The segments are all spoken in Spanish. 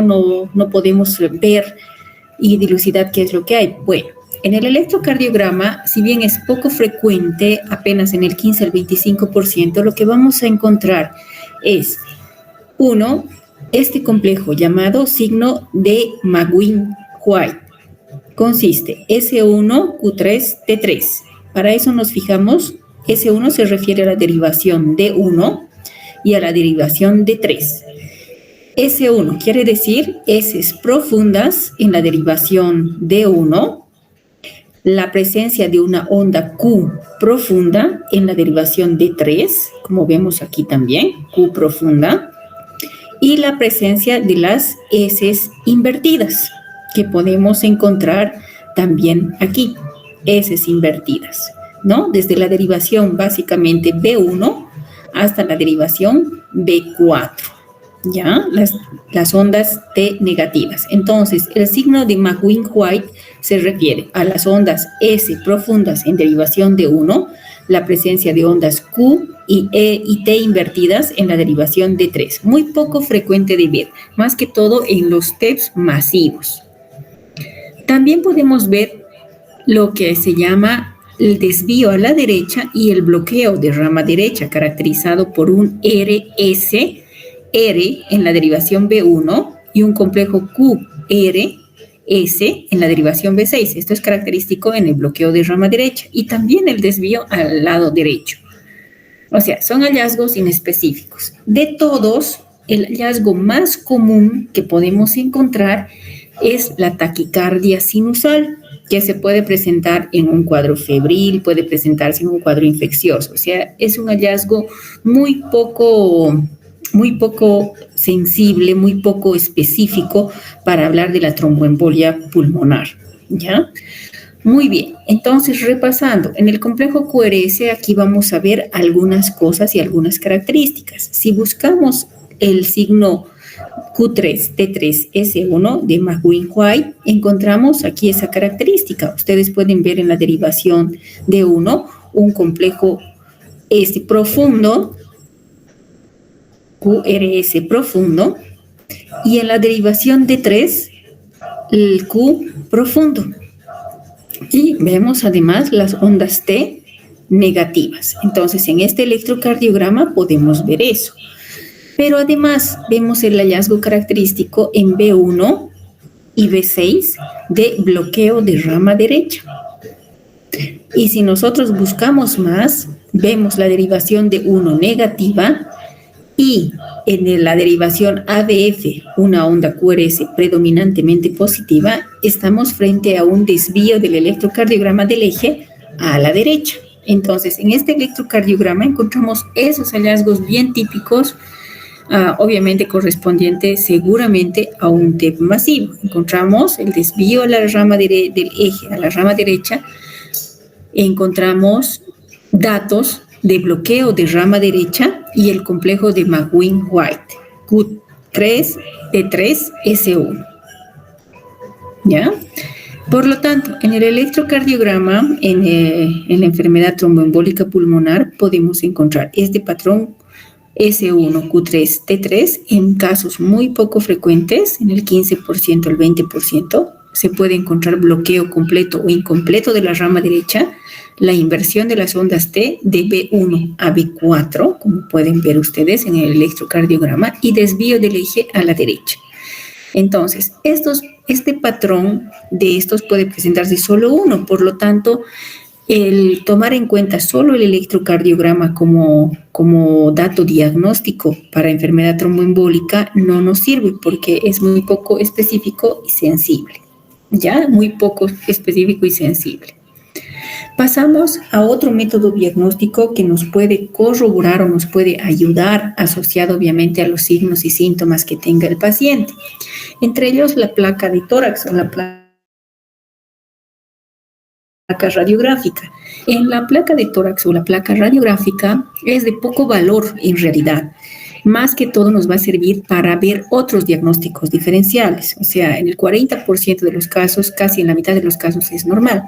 no podemos ver y dilucidar qué es lo que hay. Bueno, en el electrocardiograma, si bien es poco frecuente, apenas en el 15 al 25%, lo que vamos a encontrar es, uno, este complejo llamado signo de McGuinn-White. Consiste S1Q3T3. Para eso nos fijamos, S1 se refiere a la derivación de 1 y a la derivación de 3. S1 quiere decir heces profundas en la derivación de 1, la presencia de una onda Q profunda en la derivación de 3, como vemos aquí también, Q profunda, y la presencia de las heces invertidas, que podemos encontrar también aquí, heces invertidas, ¿no? Desde la derivación básicamente B1 hasta la derivación B4, ¿ya? Las ondas T negativas. Entonces, el signo de McGuinn-White se refiere a las ondas S profundas en derivación de 1, la presencia de ondas Q y E y T invertidas en la derivación de 3. Muy poco frecuente de ver, más que todo en los TEPs masivos. También podemos ver lo que se llama el desvío a la derecha y el bloqueo de rama derecha, caracterizado por un RS, R en la derivación B1 y un complejo QRS en la derivación B6. Esto es característico en el bloqueo de rama derecha y también el desvío al lado derecho. O sea, son hallazgos inespecíficos. De todos, el hallazgo más común que podemos encontrar es la taquicardia sinusal, que se puede presentar en un cuadro febril, puede presentarse en un cuadro infeccioso. O sea, es un hallazgo muy poco sensible, muy poco específico para hablar de la tromboembolia pulmonar, ¿ya? Muy bien, entonces repasando, en el complejo QRS aquí vamos a ver algunas cosas y algunas características. Si buscamos el signo Q3T3S1 de McGuinn-White, encontramos aquí esa característica. Ustedes pueden ver en la derivación de 1 un complejo profundo, QRS profundo, y en la derivación de 3 el Q profundo. Y vemos además las ondas T negativas. Entonces, en este electrocardiograma podemos ver eso. Pero además vemos el hallazgo característico en B1 y B6 de bloqueo de rama derecha. Y si nosotros buscamos más, vemos la derivación de 1 negativa y en la derivación ABF, una onda QRS predominantemente positiva, estamos frente a un desvío del electrocardiograma del eje a la derecha. Entonces, en este electrocardiograma encontramos esos hallazgos bien típicos, obviamente correspondiente seguramente a un TEP masivo. Encontramos el desvío a la rama del eje a la rama derecha, encontramos datos de bloqueo de rama derecha y el complejo de McGuinn-White, Q3T3S1. ¿Ya? Por lo tanto, en el electrocardiograma, en la enfermedad tromboembólica pulmonar, podemos encontrar este patrón S1, Q3, T3 en casos muy poco frecuentes, en el 15% al 20%. Se puede encontrar bloqueo completo o incompleto de la rama derecha, la inversión de las ondas T de B1 a B4, como pueden ver ustedes en el electrocardiograma, y desvío del eje a la derecha. Entonces, este patrón de estos puede presentarse solo uno, por lo tanto, el tomar en cuenta solo el electrocardiograma como dato diagnóstico para enfermedad tromboembólica no nos sirve porque es muy poco específico y sensible, ¿ya? Muy poco específico y sensible. Pasamos a otro método diagnóstico que nos puede corroborar o nos puede ayudar, asociado obviamente a los signos y síntomas que tenga el paciente. Entre ellos la placa de tórax o la placa radiográfica. En la placa de tórax o la placa radiográfica es de poco valor en realidad. Más que todo nos va a servir para ver otros diagnósticos diferenciales. O sea, en el 40% de los casos, casi en la mitad de los casos es normal.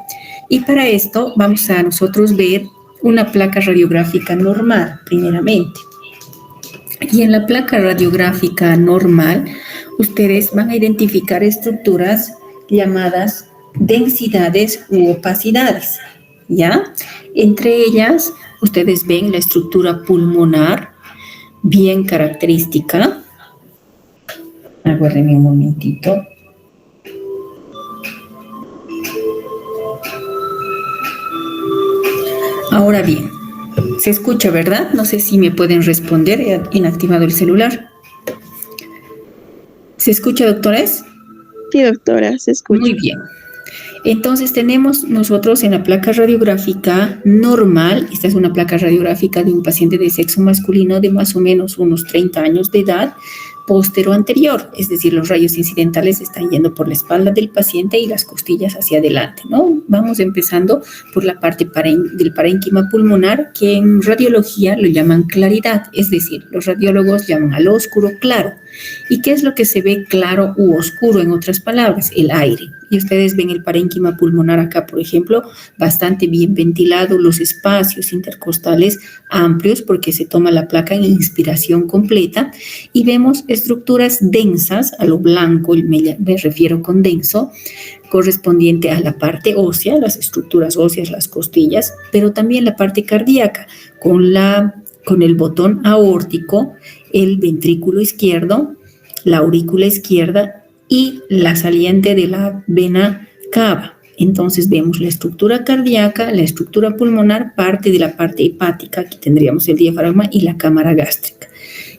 Y para esto vamos a nosotros ver una placa radiográfica normal, primeramente. Y en la placa radiográfica normal, ustedes van a identificar estructuras llamadas densidades u opacidades, ¿ya? Entre ellas, ustedes ven la estructura pulmonar, bien característica. Aguárdenme un momentito. Ahora bien, se escucha, ¿verdad? No sé si me pueden responder. He inactivado el celular. ¿Se escucha, doctores? Sí, doctora, se escucha. Muy bien. Entonces tenemos nosotros en la placa radiográfica normal, esta es una placa radiográfica de un paciente de sexo masculino de más o menos unos 30 años de edad, póstero anterior, es decir, los rayos incidentales están yendo por la espalda del paciente y las costillas hacia adelante, ¿no? Vamos empezando por la parte del parénquima pulmonar, que en radiología lo llaman claridad, es decir, los radiólogos llaman al oscuro claro. ¿Y qué es lo que se ve claro u oscuro? En otras palabras, el aire. Y ustedes ven el parénquima pulmonar acá, por ejemplo, bastante bien ventilado, los espacios intercostales amplios porque se toma la placa en inspiración completa y vemos estructuras densas a lo blanco, me refiero con denso, correspondiente a la parte ósea, las estructuras óseas, las costillas, pero también la parte cardíaca con el botón aórtico, el ventrículo izquierdo, la aurícula izquierda y la saliente de la vena cava. Entonces vemos la estructura cardíaca, la estructura pulmonar, parte de la parte hepática, aquí tendríamos el diafragma y la cámara gástrica.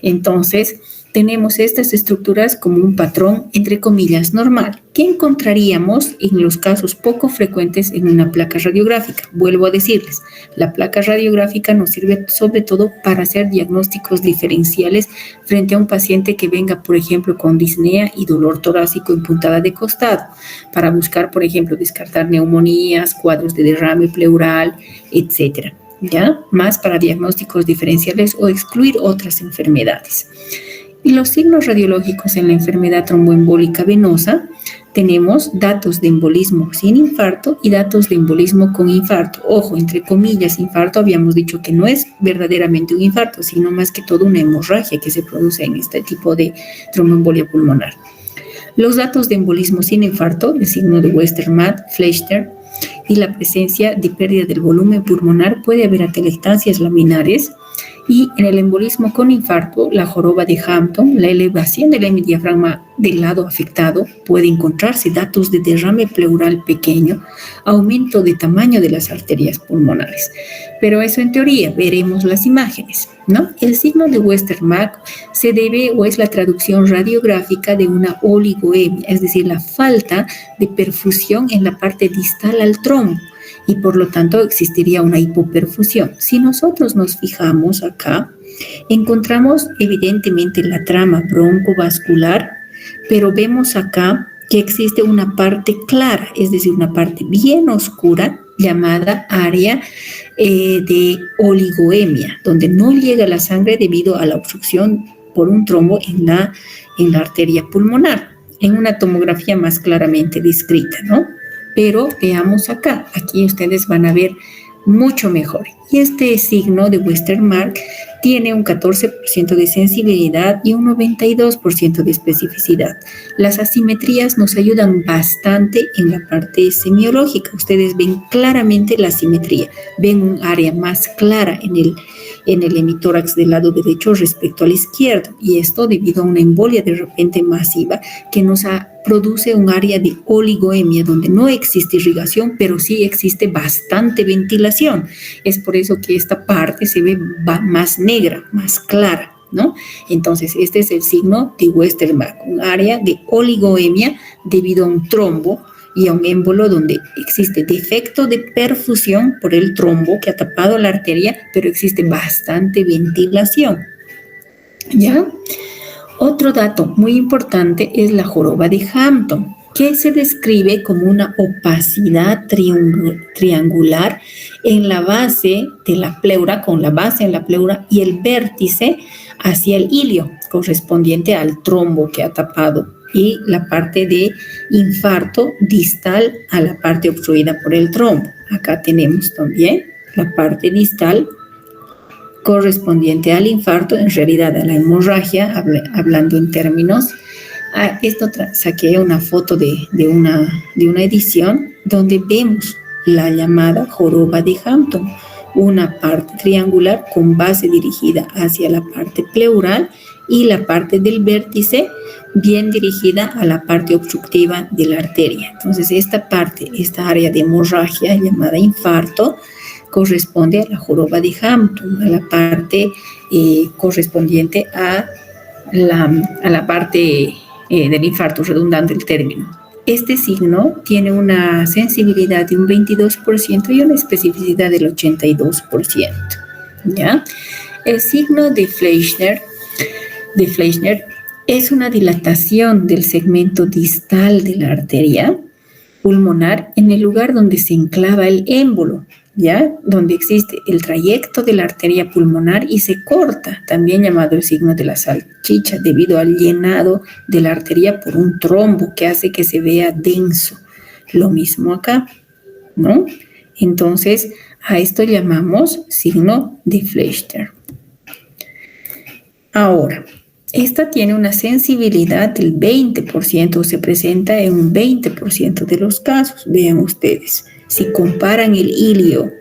Entonces tenemos estas estructuras como un patrón, entre comillas, normal. ¿Qué encontraríamos en los casos poco frecuentes en una placa radiográfica? Vuelvo a decirles, la placa radiográfica nos sirve sobre todo para hacer diagnósticos diferenciales frente a un paciente que venga, por ejemplo, con disnea y dolor torácico en puntada de costado, para buscar, por ejemplo, descartar neumonías, cuadros de derrame pleural, etcétera. ¿Ya? Más para diagnósticos diferenciales o excluir otras enfermedades. Y los signos radiológicos en la enfermedad tromboembólica venosa, tenemos datos de embolismo sin infarto y datos de embolismo con infarto. Ojo, entre comillas, infarto habíamos dicho que no es verdaderamente un infarto, sino más que todo una hemorragia que se produce en este tipo de tromboembolia pulmonar. Los datos de embolismo sin infarto, el signo de Westermann, Fleischer, y la presencia de pérdida del volumen pulmonar, puede haber atelectasias laminares. Y en el embolismo con infarto, la joroba de Hampton, la elevación del hemidiafragma del lado afectado, puede encontrarse datos de derrame pleural pequeño, aumento de tamaño de las arterias pulmonares. Pero eso en teoría, veremos las imágenes, ¿no? El signo de Westermann se debe o es la traducción radiográfica de una oligoemia, es decir, la falta de perfusión en la parte distal al trombo, y por lo tanto existiría una hipoperfusión. Si nosotros nos fijamos acá, encontramos evidentemente la trama broncovascular, pero vemos acá que existe una parte clara, es decir, una parte bien oscura llamada área de oligoemia, donde no llega la sangre debido a la obstrucción por un trombo en la arteria pulmonar, en una tomografía más claramente descrita, ¿no? Pero veamos acá, aquí ustedes van a ver mucho mejor. Y este signo de Westermarck tiene un 14% de sensibilidad y un 92% de especificidad. Las asimetrías nos ayudan bastante en la parte semiológica. Ustedes ven claramente la asimetría, ven un área más clara en el hemitórax del lado derecho respecto al izquierdo, y esto debido a una embolia de repente masiva que nos produce un área de oligoemia donde no existe irrigación, pero sí existe bastante ventilación. Es por eso que esta parte se ve más negra, más clara, ¿no? Entonces, este es el signo de Westermarck, un área de oligoemia debido a un trombo y a un émbolo donde existe defecto de perfusión por el trombo que ha tapado la arteria, pero existe bastante ventilación, ¿ya? Otro dato muy importante es la joroba de Hampton, que se describe como una opacidad triangular en la base de la pleura, con la base en la pleura y el vértice hacia el ilio, correspondiente al trombo que ha tapado, y la parte de infarto distal a la parte obstruida por el trombo. Acá tenemos también la parte distal correspondiente al infarto, en realidad a la hemorragia, hablando en términos. Esto saqué una foto de una edición donde vemos la llamada joroba de Hampton, una parte triangular con base dirigida hacia la parte pleural y la parte del vértice bien dirigida a la parte obstructiva de la arteria. Entonces, esta área de hemorragia llamada infarto corresponde a la joroba de Hampton, a la parte correspondiente a la parte del infarto, redundante el término. Este signo tiene una sensibilidad de un 22% y una especificidad del 82%. ¿Ya? El signo de Fleischner es una dilatación del segmento distal de la arteria pulmonar en el lugar donde se enclava el émbolo, ¿ya? Donde existe el trayecto de la arteria pulmonar y se corta, también llamado el signo de la salchicha, debido al llenado de la arteria por un trombo que hace que se vea denso. Lo mismo acá, ¿no? Entonces, a esto llamamos signo de Fleischner. Ahora, esta tiene una sensibilidad del 20%, o se presenta en un 20% de los casos. Vean ustedes, si comparan el ilio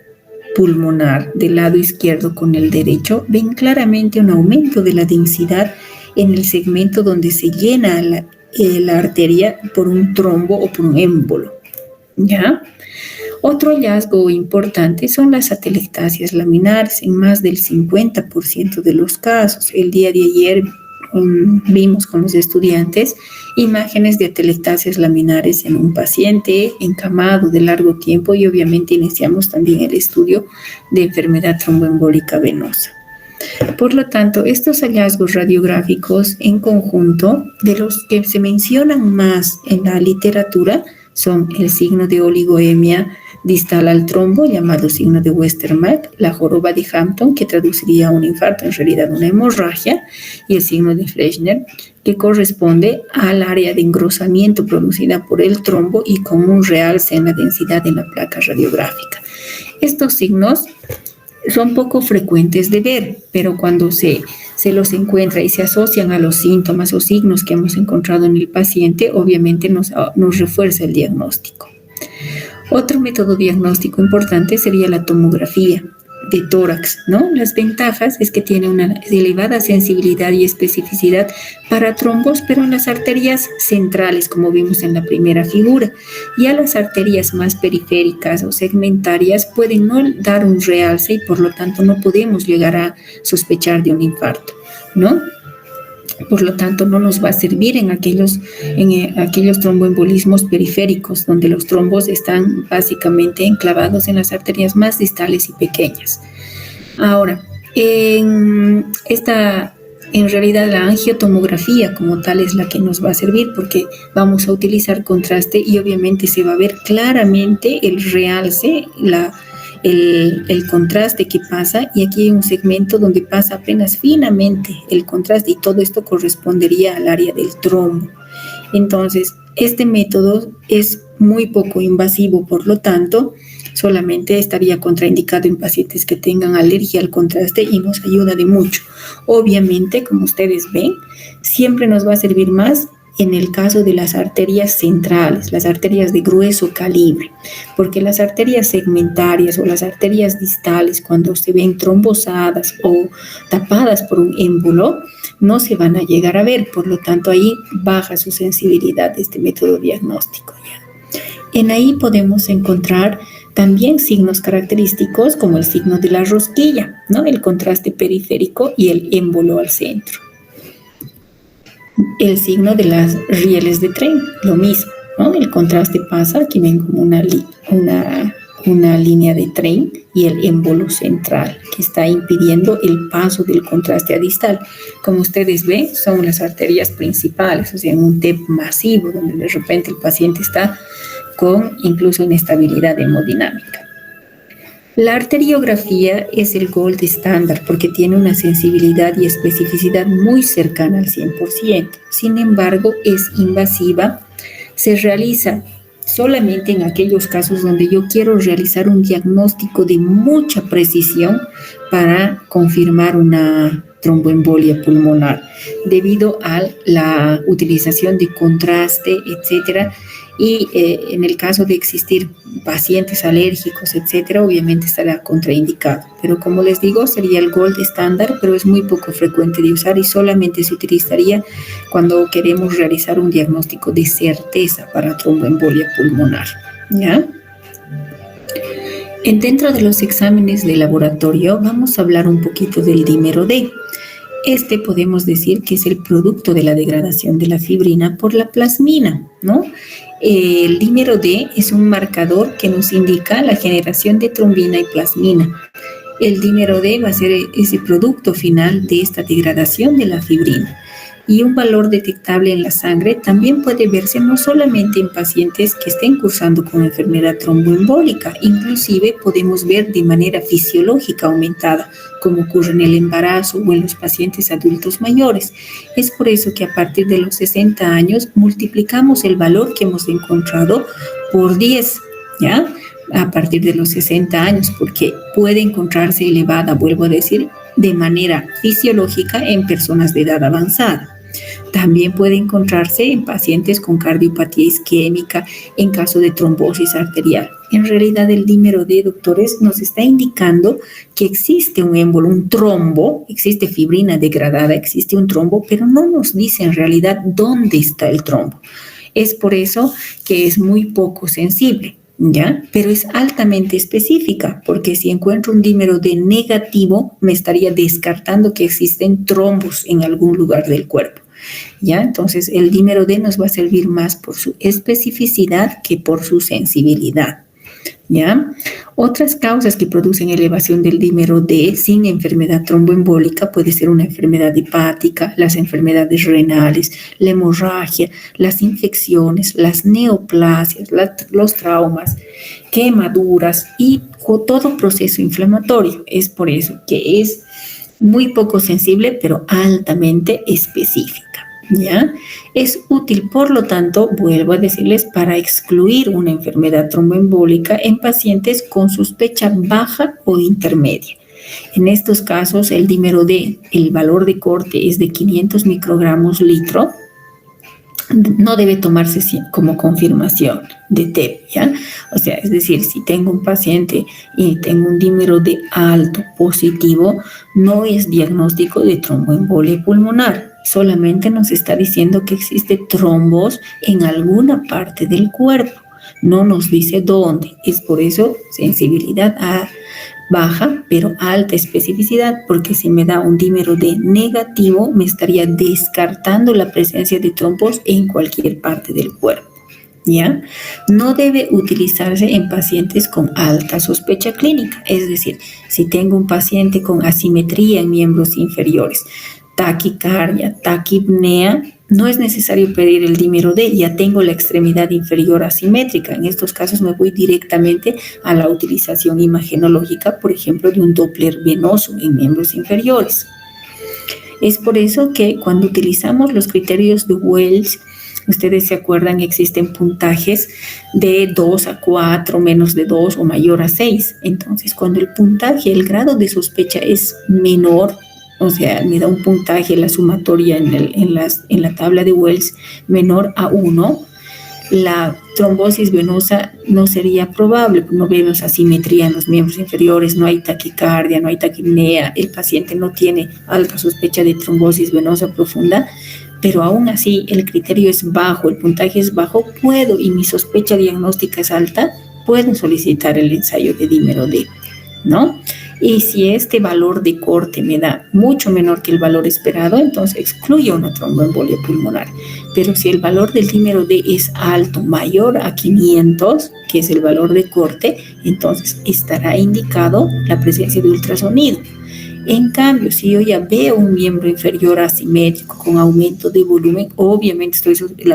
pulmonar del lado izquierdo con el derecho, ven claramente un aumento de la densidad en el segmento donde se llena la arteria por un trombo o por un émbolo, ¿ya? Otro hallazgo importante son las atelectasias laminares en más del 50% de los casos. El día de ayer vimos con los estudiantes imágenes de atelectasias laminares en un paciente encamado de largo tiempo y obviamente iniciamos también el estudio de enfermedad tromboembólica venosa. Por lo tanto, estos hallazgos radiográficos en conjunto, de los que se mencionan más en la literatura, son el signo de oligoemia distal al trombo, llamado signo de Westermarck, la joroba de Hampton, que traduciría a un infarto, en realidad una hemorragia, y el signo de Fleischner, que corresponde al área de engrosamiento producida por el trombo y con un realce en la densidad de la placa radiográfica. Estos signos son poco frecuentes de ver, pero cuando se los encuentra y se asocian a los síntomas o signos que hemos encontrado en el paciente, obviamente nos refuerza el diagnóstico. Otro método diagnóstico importante sería la tomografía de tórax, ¿no? Las ventajas es que tiene una elevada sensibilidad y especificidad para trombos, pero en las arterias centrales, como vimos en la primera figura, y a las arterias más periféricas o segmentarias pueden no dar un realce y por lo tanto no podemos llegar a sospechar de un infarto, ¿no? Por lo tanto, no nos va a servir en aquellos tromboembolismos periféricos, donde los trombos están básicamente enclavados en las arterias más distales y pequeñas. Ahora, en realidad la angiotomografía como tal es la que nos va a servir porque vamos a utilizar contraste y obviamente se va a ver claramente el realce, el contraste que pasa, y aquí hay un segmento donde pasa apenas finamente el contraste y todo esto correspondería al área del trombo. Entonces, este método es muy poco invasivo, por lo tanto, solamente estaría contraindicado en pacientes que tengan alergia al contraste y nos ayuda de mucho. Obviamente, como ustedes ven, siempre nos va a servir más en el caso de las arterias centrales, las arterias de grueso calibre, porque las arterias segmentarias o las arterias distales, cuando se ven trombosadas o tapadas por un émbolo, no se van a llegar a ver, por lo tanto ahí baja su sensibilidad de este método diagnóstico. En ahí podemos encontrar también signos característicos como el signo de la rosquilla, ¿no? El contraste periférico y el émbolo al centro. El signo de las rieles de tren, lo mismo, ¿no? El contraste pasa, aquí ven como una línea de tren y el émbolo central que está impidiendo el paso del contraste a distal. Como ustedes ven, son las arterias principales, o sea, en un TEP masivo donde de repente el paciente está con incluso inestabilidad hemodinámica. La arteriografía es el gold estándar porque tiene una sensibilidad y especificidad muy cercana al 100%. Sin embargo, es invasiva, se realiza solamente en aquellos casos donde yo quiero realizar un diagnóstico de mucha precisión para confirmar una tromboembolia pulmonar, debido a la utilización de contraste, etcétera. Y en el caso de existir pacientes alérgicos, etcétera, obviamente estará contraindicado. Pero como les digo, sería el gold estándar, pero es muy poco frecuente de usar y solamente se utilizaría cuando queremos realizar un diagnóstico de certeza para tromboembolia pulmonar, ¿ya? Dentro de los exámenes de laboratorio vamos a hablar un poquito del dímero D. Este podemos decir que es el producto de la degradación de la fibrina por la plasmina, ¿no? El dímero D es un marcador que nos indica la generación de trombina y plasmina. El dímero D va a ser ese producto final de esta degradación de la fibrina. Y un valor detectable en la sangre también puede verse no solamente en pacientes que estén cursando con enfermedad tromboembólica, inclusive podemos ver de manera fisiológica aumentada, como ocurre en el embarazo o en los pacientes adultos mayores. Es por eso que a partir de los 60 años multiplicamos el valor que hemos encontrado por 10, ¿ya? A partir de los 60 años, porque puede encontrarse elevada, vuelvo a decir, de manera fisiológica en personas de edad avanzada. También puede encontrarse en pacientes con cardiopatía isquémica en caso de trombosis arterial. En realidad el dímero D, doctores, nos está indicando que existe un émbolo, un trombo, existe fibrina degradada, existe un trombo, pero no nos dice en realidad dónde está el trombo. Es por eso que es muy poco sensible, ¿ya? Pero es altamente específica, porque si encuentro un dímero D negativo, me estaría descartando que existen trombos en algún lugar del cuerpo, ¿ya? Entonces, el dímero D nos va a servir más por su especificidad que por su sensibilidad, ¿ya? Otras causas que producen elevación del dímero D sin enfermedad tromboembólica puede ser una enfermedad hepática, las enfermedades renales, la hemorragia, las infecciones, las neoplasias, los traumas, quemaduras y todo proceso inflamatorio. Es por eso que es muy poco sensible, pero altamente específica, ¿ya? Es útil, por lo tanto, vuelvo a decirles, para excluir una enfermedad tromboembólica en pacientes con sospecha baja o intermedia. En estos casos, el dímero D, el valor de corte es de 500 microgramos litro, no debe tomarse como confirmación de TEP, ¿ya? O sea, es decir, si tengo un paciente y tengo un dímero D alto positivo, no es diagnóstico de tromboembolia pulmonar, solamente nos está diciendo que existe trombos en alguna parte del cuerpo, no nos dice dónde. Es por eso sensibilidad a baja, pero alta especificidad, porque si me da un dímero D negativo, me estaría descartando la presencia de trombos en cualquier parte del cuerpo, ¿ya? No debe utilizarse en pacientes con alta sospecha clínica, es decir, si tengo un paciente con asimetría en miembros inferiores, taquicardia, taquipnea, no es necesario pedir el dímero D, ya tengo la extremidad inferior asimétrica. En estos casos me voy directamente a la utilización imagenológica, por ejemplo, de un Doppler venoso en miembros inferiores. Es por eso que cuando utilizamos los criterios de Wells, ustedes se acuerdan, existen puntajes de 2 a 4, menos de 2 o mayor a 6. Entonces, cuando el puntaje, el grado de sospecha es menor, o sea, me da un puntaje, la sumatoria en la tabla de Wells menor a 1, la trombosis venosa no sería probable, no vemos asimetría en los miembros inferiores, no hay taquicardia, no hay taquipnea, el paciente no tiene alta sospecha de trombosis venosa profunda, pero aún así el criterio es bajo, el puntaje es bajo, puedo, y mi sospecha diagnóstica es alta, puedo solicitar el ensayo de dímero D, ¿no? Y si este valor de corte me da mucho menor que el valor esperado, entonces excluyo una tromboembolia pulmonar. Pero si el valor del dímero D es alto, mayor a 500, que es el valor de corte, entonces estará indicado la presencia de ultrasonido. En cambio, si yo ya veo un miembro inferior asimétrico con aumento de volumen, obviamente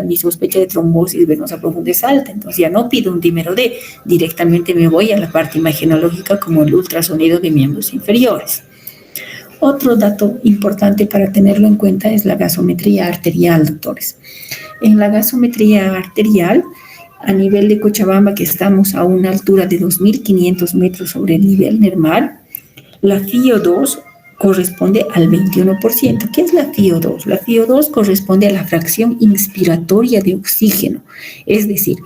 mi sospecha de trombosis venosa profunda es alta, entonces ya no pido un dímero D, directamente me voy a la parte imagenológica como el ultrasonido de miembros inferiores. Otro dato importante para tenerlo en cuenta es la gasometría arterial, doctores. En la gasometría arterial a nivel de Cochabamba, que estamos a una altura de 2.500 metros sobre el nivel del mar, la FiO2 corresponde al 21%. ¿Qué es la FiO2? La FiO2 corresponde a la fracción inspiratoria de oxígeno, es decir,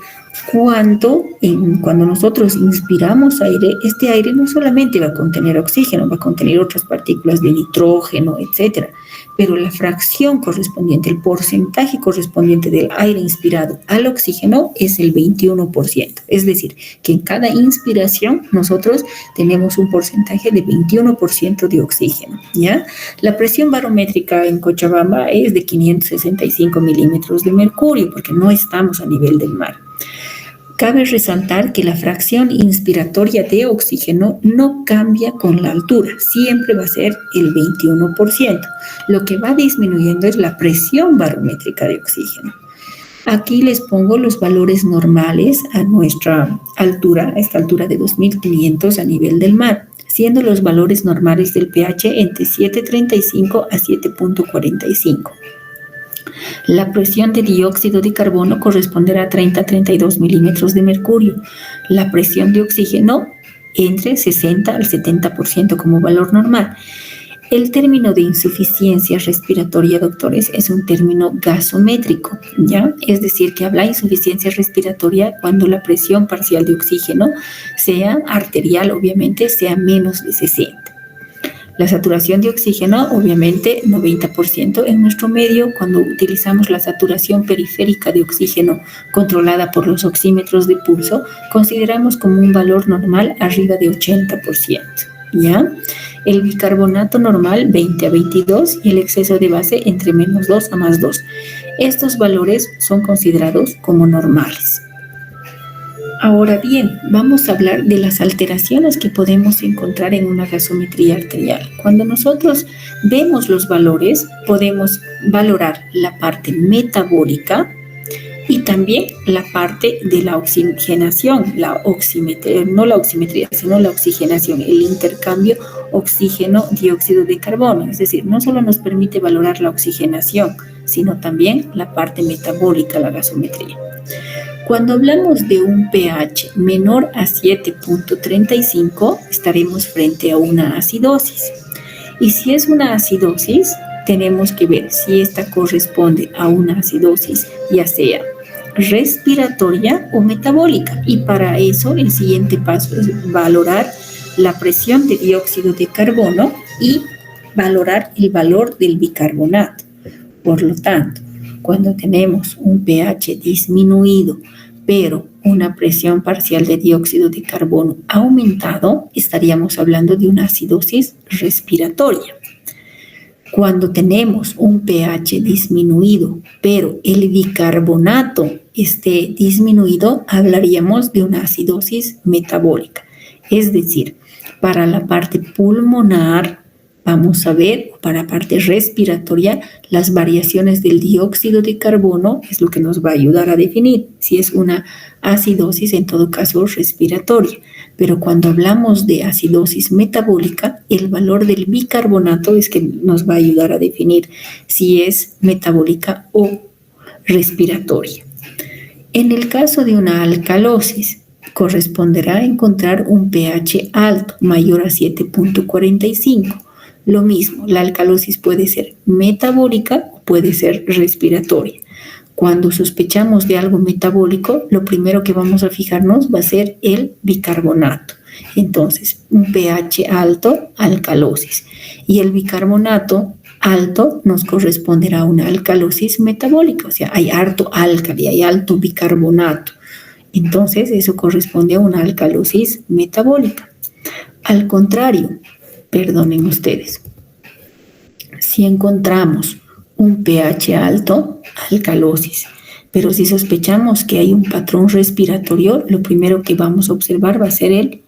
cuando nosotros inspiramos aire, este aire no solamente va a contener oxígeno, va a contener otras partículas de nitrógeno, etcétera, pero la fracción correspondiente, el porcentaje correspondiente del aire inspirado al oxígeno es el 21%. Es decir, que en cada inspiración nosotros tenemos un porcentaje de 21% de oxígeno, ¿ya? La presión barométrica en Cochabamba es de 565 milímetros de mercurio, porque no estamos a nivel del mar. Cabe resaltar que la fracción inspiratoria de oxígeno no cambia con la altura, siempre va a ser el 21%. Lo que va disminuyendo es la presión barométrica de oxígeno. Aquí les pongo los valores normales a nuestra altura, a esta altura de 2.500 a nivel del mar, siendo los valores normales del pH entre 7.35 a 7.45. La presión de dióxido de carbono corresponderá a 30 a 32 milímetros de mercurio. La presión de oxígeno entre 60 al 70% como valor normal. El término de insuficiencia respiratoria, doctores, es un término gasométrico, ¿ya? Es decir, que habla de insuficiencia respiratoria cuando la presión parcial de oxígeno, sea arterial, obviamente, sea menos de 60. La saturación de oxígeno, obviamente, 90% en nuestro medio. Cuando utilizamos la saturación periférica de oxígeno controlada por los oxímetros de pulso, consideramos como un valor normal arriba de 80%, ¿ya? El bicarbonato normal, 20 a 22, y el exceso de base entre menos 2 a más 2. Estos valores son considerados como normales. Ahora bien, vamos a hablar de las alteraciones que podemos encontrar en una gasometría arterial. Cuando nosotros vemos los valores, podemos valorar la parte metabólica y también la parte de la oxigenación, no la oximetría, sino la oxigenación, el intercambio oxígeno-dióxido de carbono. Es decir, no solo nos permite valorar la oxigenación, sino también la parte metabólica, la gasometría. Cuando hablamos de un pH menor a 7.35, estaremos frente a una acidosis. Y si es una acidosis, tenemos que ver si esta corresponde a una acidosis, ya sea respiratoria o metabólica. Y para eso, el siguiente paso es valorar la presión de dióxido de carbono y valorar el valor del bicarbonato. Por lo tanto, cuando tenemos un pH disminuido, pero una presión parcial de dióxido de carbono aumentado, estaríamos hablando de una acidosis respiratoria. Cuando tenemos un pH disminuido, pero el bicarbonato esté disminuido, hablaríamos de una acidosis metabólica. Es decir, para la parte pulmonar, vamos a ver, para la parte respiratoria, las variaciones del dióxido de carbono es lo que nos va a ayudar a definir si es una acidosis, en todo caso respiratoria. Pero cuando hablamos de acidosis metabólica, el valor del bicarbonato es que nos va a ayudar a definir si es metabólica o respiratoria. En el caso de una alcalosis, corresponderá a encontrar un pH alto, mayor a 7.45. Lo mismo, la alcalosis puede ser metabólica o puede ser respiratoria. Cuando sospechamos de algo metabólico, lo primero que vamos a fijarnos va a ser el bicarbonato. Entonces, un pH alto, alcalosis. Y el bicarbonato alto nos corresponderá a una alcalosis metabólica. O sea, hay harto álcali, hay alto bicarbonato. Entonces, eso corresponde a una alcalosis metabólica. Al contrario, perdonen ustedes, si encontramos un pH alto, alcalosis, pero si sospechamos que hay un patrón respiratorio, lo primero que vamos a observar va a ser el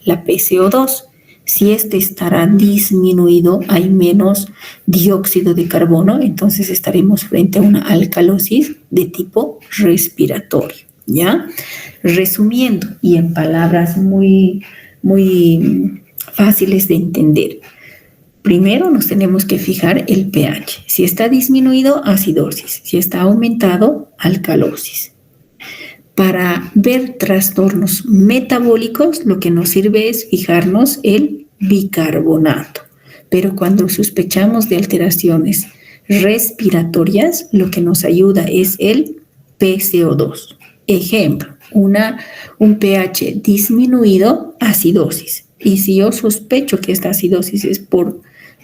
la PCO2. Si este estará disminuido, hay menos dióxido de carbono, entonces estaremos frente a una alcalosis de tipo respiratorio, ¿ya? Resumiendo y en palabras muy fáciles de entender. Primero nos tenemos que fijar el pH. Si está disminuido, acidosis. Si está aumentado, alcalosis. Para ver trastornos metabólicos, lo que nos sirve es fijarnos el bicarbonato. Pero cuando sospechamos de alteraciones respiratorias, lo que nos ayuda es el PCO2. Ejemplo, un pH disminuido, acidosis. Y si yo sospecho que esta acidosis es por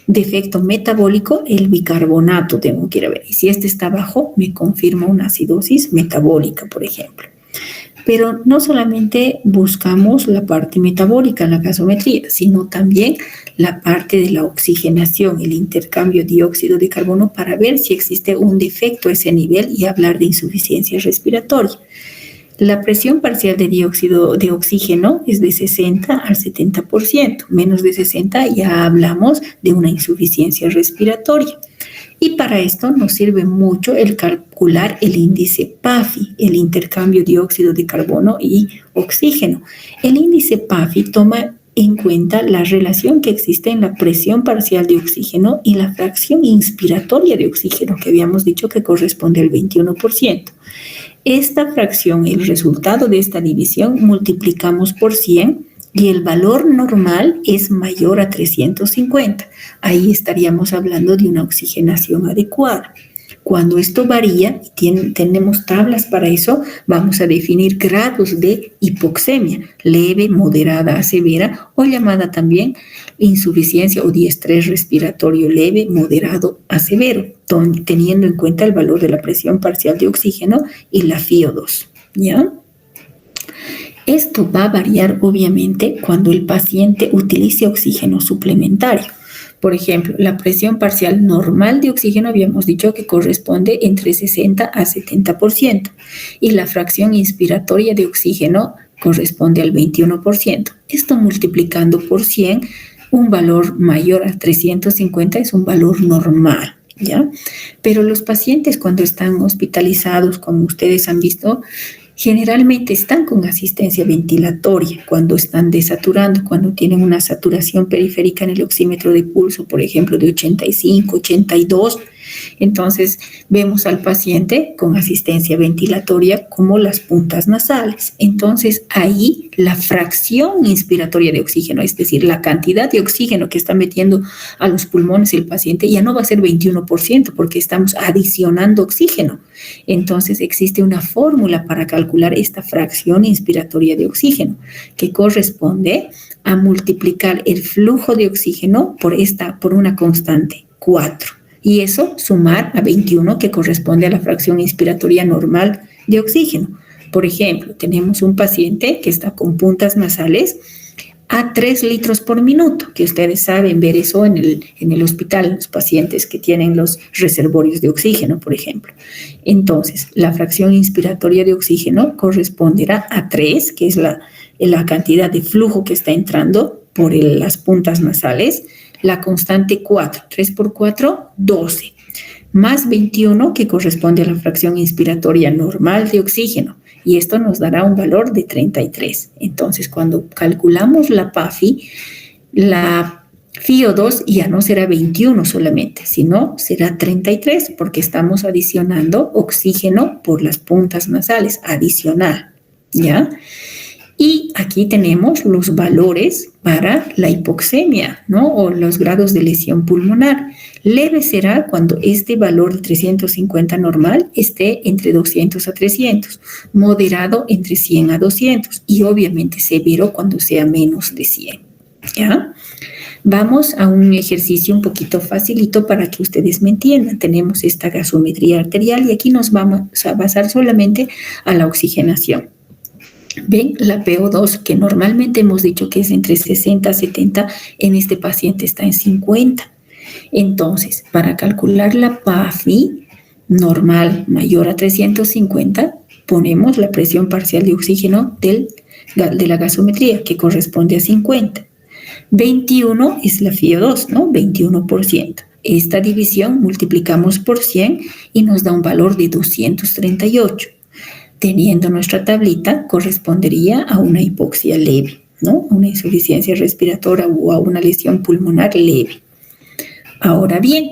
defecto metabólico, el bicarbonato tengo que ir a ver. Y si este está bajo, me confirma una acidosis metabólica, por ejemplo. Pero no solamente buscamos la parte metabólica en la gasometría, sino también la parte de la oxigenación, el intercambio de dióxido de carbono, para ver si existe un defecto a ese nivel y hablar de insuficiencia respiratoria. La presión parcial de dióxido de oxígeno es de 60 al 70%. Menos de 60 ya hablamos de una insuficiencia respiratoria. Y para esto nos sirve mucho el calcular el índice PAFI, el intercambio dióxido de carbono y oxígeno. El índice PAFI toma en cuenta la relación que existe en la presión parcial de oxígeno y la fracción inspiratoria de oxígeno, que habíamos dicho que corresponde al 21%. Esta fracción, el resultado de esta división, multiplicamos por 100 y el valor normal es mayor a 350. Ahí estaríamos hablando de una oxigenación adecuada. Cuando esto varía, y tenemos tablas para eso, vamos a definir grados de hipoxemia, leve, moderada a severa, o llamada también insuficiencia o diestrés respiratorio leve, moderado a severo, teniendo en cuenta el valor de la presión parcial de oxígeno y la FiO2, ¿ya? Esto va a variar obviamente cuando el paciente utilice oxígeno suplementario. Por ejemplo, la presión parcial normal de oxígeno habíamos dicho que corresponde entre 60 a 70% y la fracción inspiratoria de oxígeno corresponde al 21%. Esto multiplicando por 100, un valor mayor a 350 es un valor normal, ¿ya? Pero los pacientes cuando están hospitalizados, como ustedes han visto, generalmente están con asistencia ventilatoria cuando están desaturando, cuando tienen una saturación periférica en el oxímetro de pulso, por ejemplo, de 85, 82. Entonces, vemos al paciente con asistencia ventilatoria como las puntas nasales. Entonces, ahí la fracción inspiratoria de oxígeno, es decir, la cantidad de oxígeno que está metiendo a los pulmones el paciente, ya no va a ser 21% porque estamos adicionando oxígeno. Entonces, existe una fórmula para calcular esta fracción inspiratoria de oxígeno que corresponde a multiplicar el flujo de oxígeno por una constante, 4. Y eso sumar a 21, que corresponde a la fracción inspiratoria normal de oxígeno. Por ejemplo, tenemos un paciente que está con puntas nasales a 3 litros por minuto, que ustedes saben ver eso en el hospital, los pacientes que tienen los reservorios de oxígeno, por ejemplo. Entonces, la fracción inspiratoria de oxígeno corresponderá a 3, que es la cantidad de flujo que está entrando por las puntas nasales, la constante 4, 3 por 4, 12, más 21, que corresponde a la fracción inspiratoria normal de oxígeno, y esto nos dará un valor de 33. Entonces, cuando calculamos la PAFI, la FiO2 ya no será 21 solamente, sino será 33, porque estamos adicionando oxígeno por las puntas nasales, adicional, ¿ya? Y aquí tenemos los valores para la hipoxemia, ¿no? O los grados de lesión pulmonar. Leve será cuando este valor de 350 normal esté entre 200 a 300, moderado entre 100 a 200 y obviamente severo cuando sea menos de 100, ¿ya? Vamos a un ejercicio un poquito facilito para que ustedes me entiendan. Tenemos esta gasometría arterial y aquí nos vamos a basar solamente a la oxigenación. Ven, la PO2, que normalmente hemos dicho que es entre 60 a 70, en este paciente está en 50. Entonces, para calcular la PAFI normal mayor a 350, ponemos la presión parcial de oxígeno de la gasometría, que corresponde a 50. 21 es la FiO2, ¿no? 21%. Esta división multiplicamos por 100 y nos da un valor de 238. Teniendo nuestra tablita, correspondería a una hipoxia leve, ¿no? A una insuficiencia respiratoria o a una lesión pulmonar leve. Ahora bien,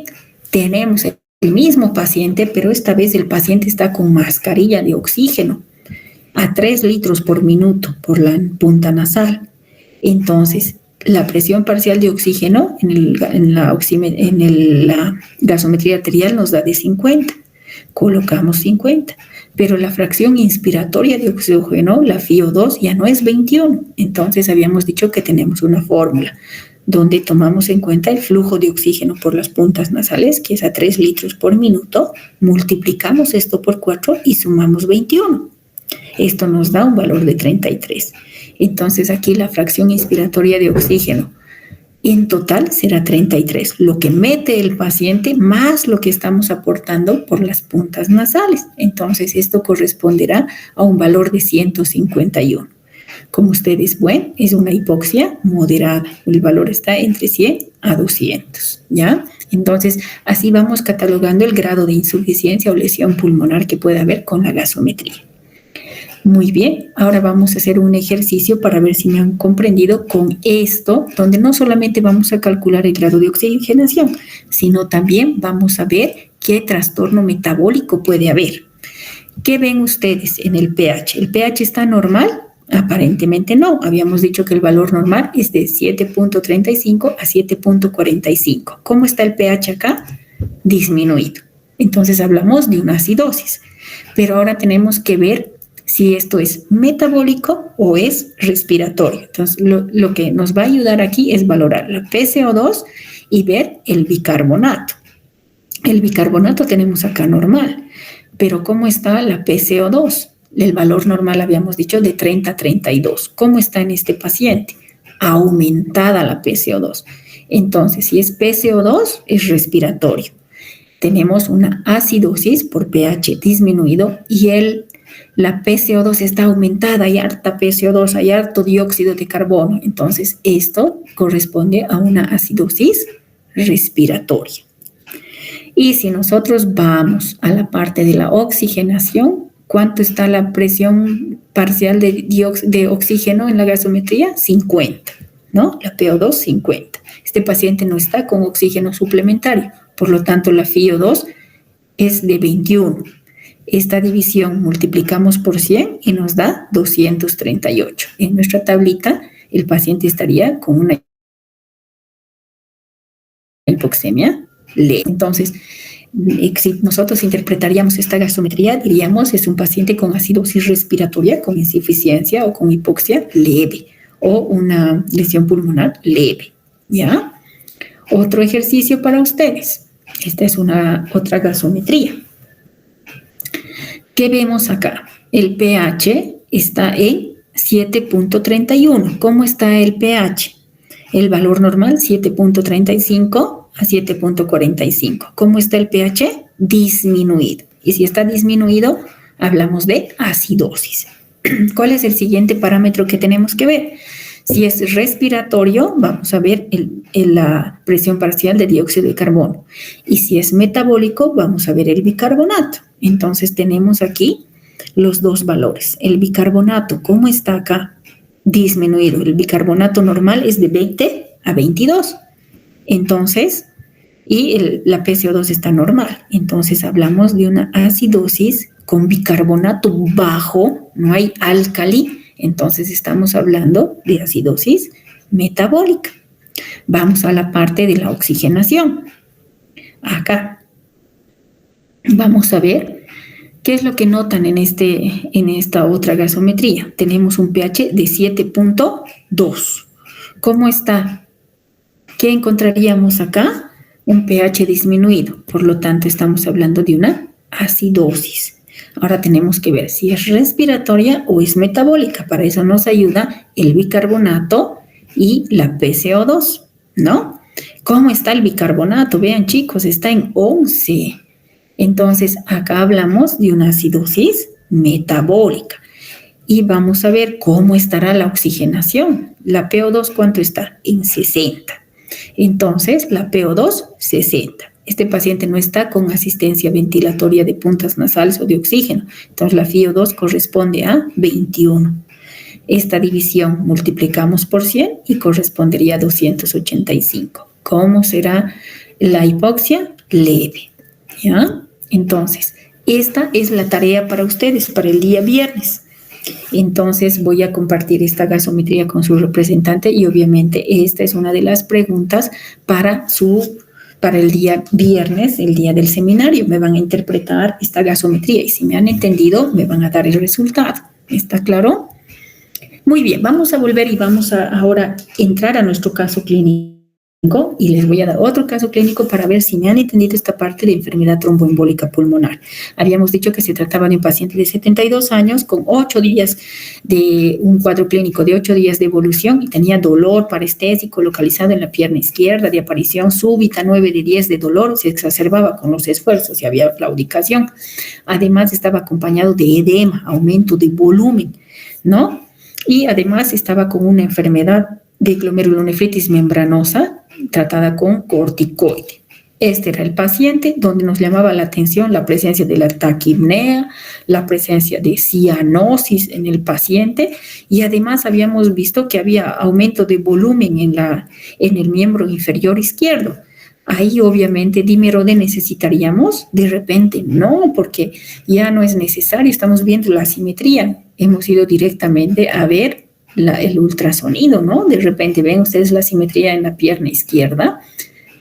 tenemos el mismo paciente, pero esta vez el paciente está con mascarilla de oxígeno. a 3 litros por minuto por la punta nasal. Entonces, la presión parcial de oxígeno en la gasometría arterial nos da de 50. Colocamos 50. Pero la fracción inspiratoria de oxígeno, la FiO2, ya no es 21. Entonces, habíamos dicho que tenemos una fórmula donde tomamos en cuenta el flujo de oxígeno por las puntas nasales, que es a 3 litros por minuto, multiplicamos esto por 4 y sumamos 21. Esto nos da un valor de 33. Entonces aquí la fracción inspiratoria de oxígeno en total será 33, lo que mete el paciente más lo que estamos aportando por las puntas nasales. Entonces esto corresponderá a un valor de 151. Como ustedes ven, es una hipoxia moderada. El valor está entre 100 a 200, ¿ya? Entonces, así vamos catalogando el grado de insuficiencia o lesión pulmonar que puede haber con la gasometría. Muy bien, ahora vamos a hacer un ejercicio para ver si me han comprendido con esto, donde no solamente vamos a calcular el grado de oxigenación, sino también vamos a ver qué trastorno metabólico puede haber. ¿Qué ven ustedes en el pH? ¿El pH está normal? Aparentemente no. Habíamos dicho que el valor normal es de 7.35 a 7.45. ¿Cómo está el pH acá? Disminuido. Entonces hablamos de una acidosis. Pero ahora tenemos que ver si esto es metabólico o es respiratorio. Entonces lo que nos va a ayudar aquí es valorar la PCO2 y ver el bicarbonato. El bicarbonato tenemos acá normal, pero ¿cómo está la PCO2? El valor normal habíamos dicho de 30 a 32. ¿Cómo está en este paciente? Aumentada la PCO2. Entonces, si es PCO2, es respiratorio. Tenemos una acidosis por pH disminuido y la PCO2 está aumentada, hay harta PCO2, hay harto dióxido de carbono. Entonces, esto corresponde a una acidosis respiratoria. Y si nosotros vamos a la parte de la oxigenación, ¿cuánto está la presión parcial de oxígeno en la gasometría? 50, ¿no? La PO2, 50. Este paciente no está con oxígeno suplementario, por lo tanto la FiO2 es de 21. Esta división multiplicamos por 100 y nos da 238. En nuestra tablita, el paciente estaría con una hipoxemia leve. Entonces, si nosotros interpretaríamos esta gasometría, diríamos es un paciente con acidosis respiratoria, con insuficiencia o con hipoxia leve o una lesión pulmonar leve, ¿ya? Otro ejercicio para ustedes. Esta es otra gasometría. ¿Qué vemos acá? El pH está en 7.31. ¿Cómo está el pH? El valor normal, 7.35 a 7.45. ¿Cómo está el pH? Disminuido. Y si está disminuido, hablamos de acidosis. ¿Cuál es el siguiente parámetro que tenemos que ver? Si es respiratorio, vamos a ver la presión parcial de dióxido de carbono. Y si es metabólico, vamos a ver el bicarbonato. Entonces tenemos aquí los dos valores. El bicarbonato, ¿cómo está acá? Disminuido. El bicarbonato normal es de 20 a 22. Entonces, la PCO2 está normal. Entonces hablamos de una acidosis con bicarbonato bajo, no hay álcali. Entonces estamos hablando de acidosis metabólica. Vamos a la parte de la oxigenación. Acá vamos a ver qué es lo que notan en esta otra gasometría. Tenemos un pH de 7.2. ¿Cómo está? ¿Qué encontraríamos acá? Un pH disminuido. Por lo tanto, estamos hablando de una acidosis. Ahora tenemos que ver si es respiratoria o es metabólica. Para eso nos ayuda el bicarbonato y la PCO2, ¿no? ¿Cómo está el bicarbonato? Vean, chicos, está en 11. Entonces, acá hablamos de una acidosis metabólica. Y vamos a ver cómo estará la oxigenación. La PO2, ¿cuánto está? En 60. Entonces, la PO2, 60. Este paciente no está con asistencia ventilatoria de puntas nasales o de oxígeno. Entonces, la FiO2 corresponde a 21. Esta división multiplicamos por 100 y correspondería a 285. ¿Cómo será la hipoxia? Leve, ¿ya? Entonces, esta es la tarea para ustedes para el día viernes. Entonces voy a compartir esta gasometría con su representante y obviamente esta es una de las preguntas para el día viernes, el día del seminario. Me van a interpretar esta gasometría y si me han entendido, me van a dar el resultado. ¿Está claro? Muy bien, vamos a volver y vamos a ahora entrar a nuestro caso clínico y les voy a dar otro caso clínico para ver si me han entendido esta parte de enfermedad tromboembólica pulmonar. Habíamos dicho que se trataba de un paciente de 72 años con 8 días de un cuadro clínico de 8 días de evolución y tenía dolor parestésico localizado en la pierna izquierda de aparición súbita, 9 de 10 de dolor, se exacerbaba con los esfuerzos y había claudicación. Además estaba acompañado de edema, aumento de volumen, ¿no? Y además estaba con una enfermedad de glomerulonefritis membranosa tratada con corticoide. Este era el paciente donde nos llamaba la atención la presencia de la taquipnea, la presencia de cianosis en el paciente y además habíamos visto que había aumento de volumen en el miembro inferior izquierdo. Ahí obviamente Dimerode necesitaríamos, de repente no, porque ya no es necesario, estamos viendo la simetría, hemos ido directamente a ver el ultrasonido, ¿no? De repente ven ustedes la simetría en la pierna izquierda,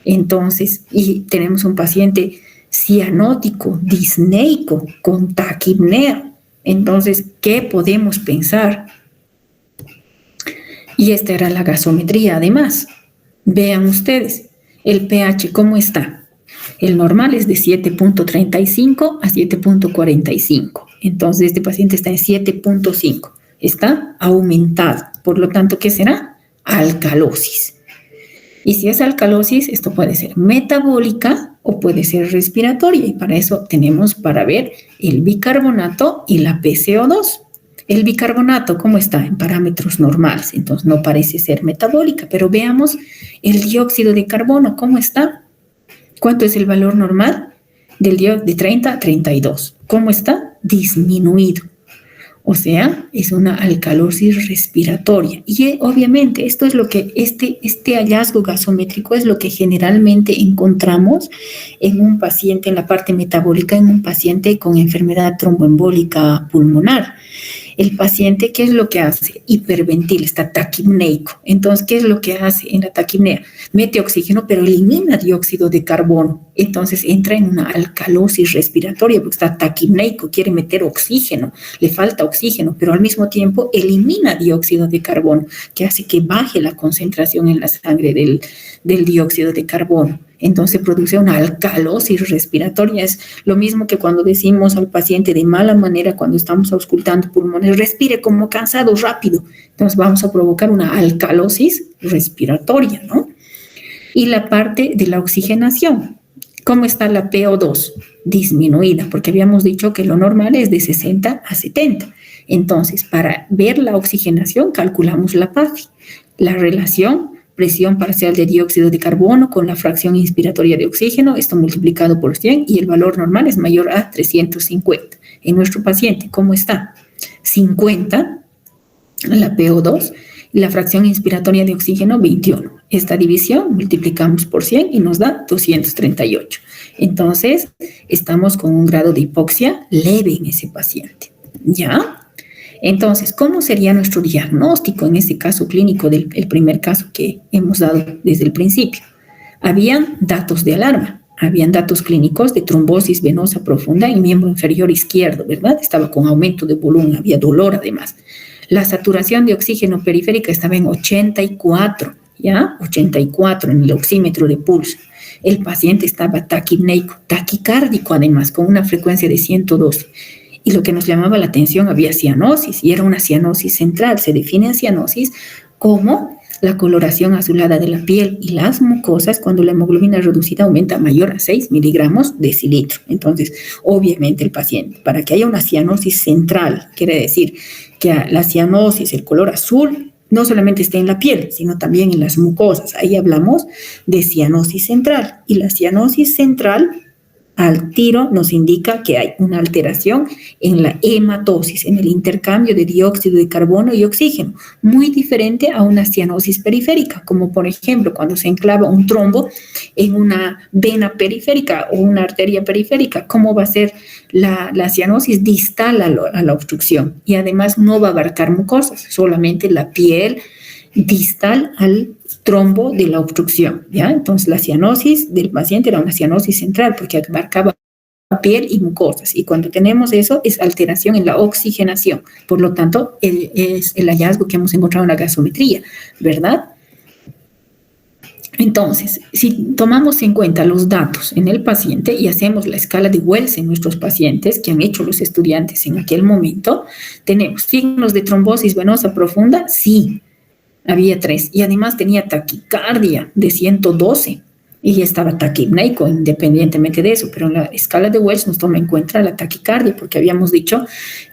entonces, y tenemos un paciente cianótico, disneico, con taquipnea, entonces, ¿qué podemos pensar? Y esta era la gasometría además, vean ustedes, el pH, ¿cómo está? El normal es de 7.35 a 7.45. Entonces, este paciente está en 7.5. Está aumentado. Por lo tanto, ¿qué será? Alcalosis. Y si es alcalosis, esto puede ser metabólica o puede ser respiratoria. Y para eso tenemos para ver el bicarbonato y la PCO2. El bicarbonato, ¿cómo está? En parámetros normales. Entonces, no parece ser metabólica. Pero veamos el dióxido de carbono, ¿cómo está? ¿Cuánto es el valor normal? De 30 a 32. ¿Cómo está? Disminuido. O sea, es una alcalosis respiratoria. Y obviamente esto es lo que este hallazgo gasométrico es lo que generalmente encontramos en un paciente, en la parte metabólica, en un paciente con enfermedad tromboembólica pulmonar. El paciente, ¿qué es lo que hace? Hiperventila, está taquipneico. Entonces, ¿qué es lo que hace en la taquipnea? Mete oxígeno, pero elimina dióxido de carbono. Entonces, entra en una alcalosis respiratoria porque está taquipneico, quiere meter oxígeno, le falta oxígeno, pero al mismo tiempo elimina dióxido de carbono, que hace que baje la concentración en la sangre del dióxido de carbono. Entonces produce una alcalosis respiratoria. Es lo mismo que cuando decimos al paciente de mala manera cuando estamos auscultando pulmones, respire como cansado, rápido. Entonces vamos a provocar una alcalosis respiratoria, ¿no? Y la parte de la oxigenación. ¿Cómo está la PO2? Disminuida, porque habíamos dicho que lo normal es de 60 a 70. Entonces, para ver la oxigenación, calculamos la PAFI, la relación presión parcial de dióxido de carbono con la fracción inspiratoria de oxígeno, esto multiplicado por 100, y el valor normal es mayor a 350. En nuestro paciente, ¿cómo está? 50, la PO2, y la fracción inspiratoria de oxígeno, 21. Esta división multiplicamos por 100 y nos da 238. Entonces, estamos con un grado de hipoxia leve en ese paciente, ¿ya? Entonces, ¿cómo sería nuestro diagnóstico en este caso clínico del primer caso que hemos dado desde el principio? Habían datos de alarma, habían datos clínicos de trombosis venosa profunda en miembro inferior izquierdo, ¿verdad? Estaba con aumento de volumen, había dolor además. La saturación de oxígeno periférica estaba en 84, ¿ya? 84 en el oxímetro de pulso. El paciente estaba taquipneico, taquicárdico además, con una frecuencia de 112. Y lo que nos llamaba la atención, había cianosis, y era una cianosis central. Se define cianosis como la coloración azulada de la piel y las mucosas cuando la hemoglobina reducida aumenta mayor a 6 miligramos decilitro. Entonces, obviamente el paciente, para que haya una cianosis central, quiere decir que la cianosis, el color azul, no solamente esté en la piel, sino también en las mucosas. Ahí hablamos de cianosis central. Y la cianosis central al tiro nos indica que hay una alteración en la hematosis, en el intercambio de dióxido de carbono y oxígeno, muy diferente a una cianosis periférica, como por ejemplo cuando se enclava un trombo en una vena periférica o una arteria periférica. ¿Cómo va a ser la cianosis? Distal a la obstrucción, y además no va a abarcar mucosas, solamente la piel distal al trombo de la obstrucción, ¿ya? Entonces la cianosis del paciente era una cianosis central porque abarcaba piel y mucosas, y cuando tenemos eso es alteración en la oxigenación. Por lo tanto, es el hallazgo que hemos encontrado en la gasometría, ¿verdad? Entonces, si tomamos en cuenta los datos en el paciente y hacemos la escala de Wells en nuestros pacientes que han hecho los estudiantes en aquel momento, tenemos signos de trombosis venosa profunda, sí, había 3, y además tenía taquicardia de 112 y estaba taquipneico independientemente de eso, pero en la escala de Wells nos toma en cuenta la taquicardia porque habíamos dicho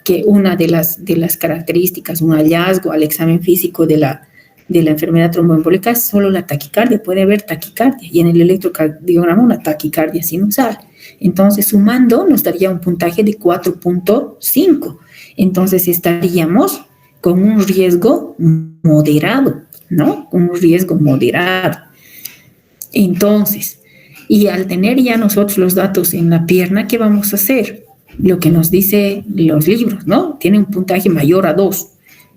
que una de las características, un hallazgo al examen físico de la enfermedad tromboembólica es solo la taquicardia, puede haber taquicardia, y en el electrocardiograma una taquicardia sinusal. Entonces, sumando, nos daría un puntaje de 4.5. Entonces, estaríamos con un riesgo moderado, ¿no? Con un riesgo moderado. Entonces, y al tener ya nosotros los datos en la pierna, ¿qué vamos a hacer? Lo que nos dicen los libros, ¿no? Tiene un puntaje mayor a 2.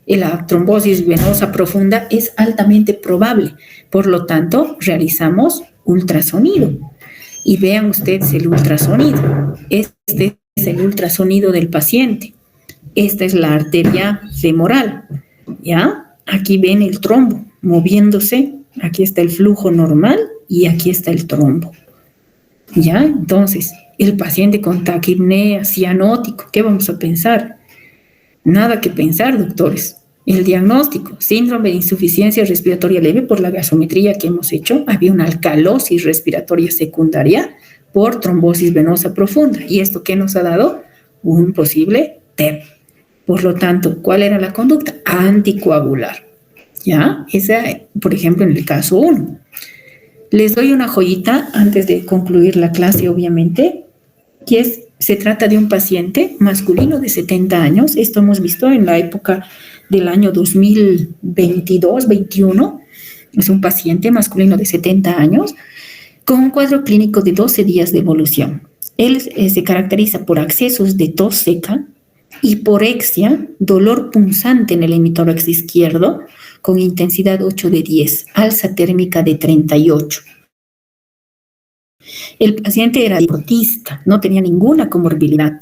La trombosis venosa profunda es altamente probable. Por lo tanto, realizamos ultrasonido. Y vean ustedes el ultrasonido. Este es el ultrasonido del paciente. Esta es la arteria femoral, ¿ya? Aquí ven el trombo moviéndose. Aquí está el flujo normal y aquí está el trombo, ¿ya? Entonces, el paciente con taquipnea, cianótico, ¿qué vamos a pensar? Nada que pensar, doctores. El diagnóstico, síndrome de insuficiencia respiratoria leve por la gasometría que hemos hecho, había una alcalosis respiratoria secundaria por trombosis venosa profunda. ¿Y esto qué nos ha dado? Un posible TEP. Por lo tanto, ¿cuál era la conducta? Anticoagular, ¿ya? Esa, por ejemplo, en el caso 1. Les doy una joyita antes de concluir la clase, obviamente, que se trata de un paciente masculino de 70 años. Esto hemos visto en la época del año 2022-21. Es un paciente masculino de 70 años con un cuadro clínico de 12 días de evolución. Él se caracteriza por accesos de tos seca, hiporexia, dolor punzante en el hemitórax izquierdo con intensidad 8 de 10, alza térmica de 38. El paciente era deportista, no tenía ninguna comorbilidad.